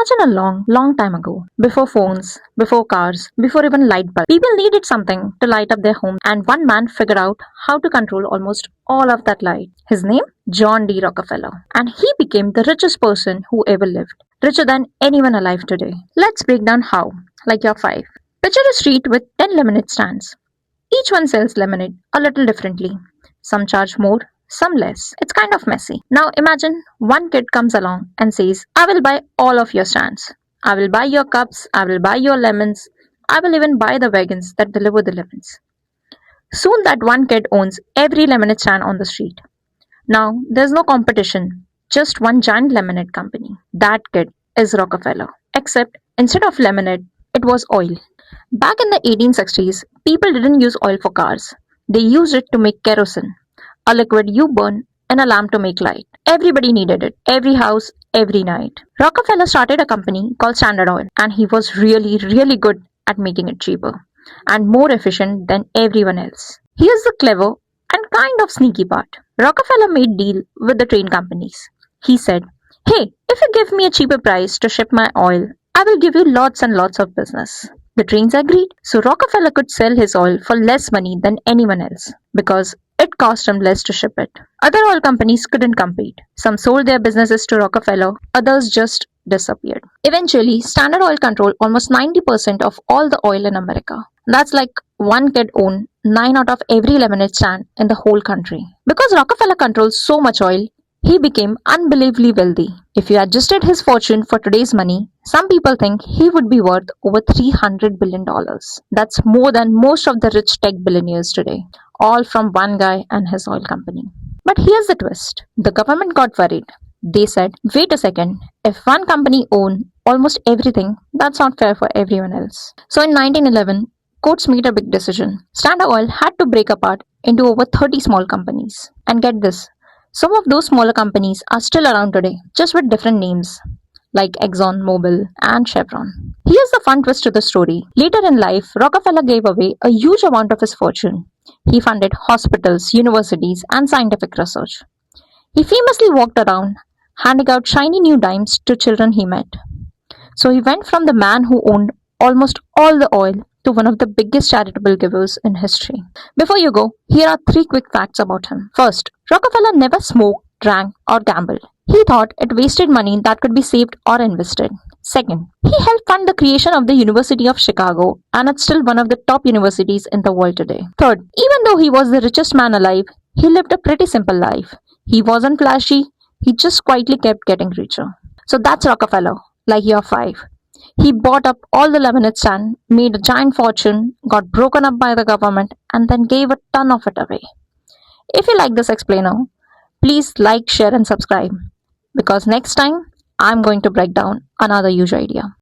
Imagine a long, long time ago, before phones, before cars, before even light bulbs, people needed something to light up their homes, and one man figured out how to control almost all of that light. His name? John D. Rockefeller. And he became the richest person who ever lived, richer than anyone alive today. Let's break down how, like your five. Picture a street with 10 lemonade stands. Each one sells lemonade a little differently. Some charge more, some less. It's kind of messy. Now imagine one kid comes along and says, I will buy all of your stands. I will buy your cups. I will buy your lemons. I will even buy the wagons that deliver the lemons. Soon that one kid owns every lemonade stand on the street. Now there's no competition, just one giant lemonade company. That kid is Rockefeller. Except instead of lemonade, it was oil. Back in the 1860s, people didn't use oil for cars. They used it to make kerosene, a liquid you burn in a lamp to make light. Everybody needed it, every house, every night. Rockefeller started a company called Standard Oil, and he was really, really good at making it cheaper and more efficient than everyone else. Here's the clever and kind of sneaky part. Rockefeller made deal with the train companies. He said, hey, if you give me a cheaper price to ship my oil, I will give you lots and lots of business. The trains agreed, so Rockefeller could sell his oil for less money than anyone else because it cost him less to ship it. Other oil companies couldn't compete. Some sold their businesses to Rockefeller, others just disappeared. Eventually, Standard Oil controlled almost 90% of all the oil in America. That's like one kid owned 9 out of every lemonade stand in the whole country. Because Rockefeller controls so much oil, he became unbelievably wealthy. If you adjusted his fortune for today's money, some people think he would be worth over $300 billion. That's more than most of the rich tech billionaires today, all from one guy and his oil company. But here's the twist. The government got worried. They said, wait a second, if one company owns almost everything, that's not fair for everyone else. So in 1911, courts made a big decision. Standard Oil had to break apart into over 30 small companies. And get this, some of those smaller companies are still around today, just with different names, like Exxon, Mobil, and Chevron. Here's the fun twist to the story. Later in life, Rockefeller gave away a huge amount of his fortune. He funded hospitals, universities, and scientific research. He famously walked around, handing out shiny new dimes to children he met. So he went from the man who owned almost all the oil to one of the biggest charitable givers in history. Before you go, here are 3 quick facts about him. First, Rockefeller never smoked, drank, or gambled. He thought it wasted money that could be saved or invested. Second, he helped fund the creation of the University of Chicago, and it's still one of the top universities in the world today. Third, even though he was the richest man alive, he lived a pretty simple life. He wasn't flashy, he just quietly kept getting richer. So that's Rockefeller, like your 5. He bought up all the lemonade stand, made a giant fortune, got broken up by the government, and then gave a ton of it away. If you like this explainer, please like, share, and subscribe, because next time I'm going to break down another huge idea.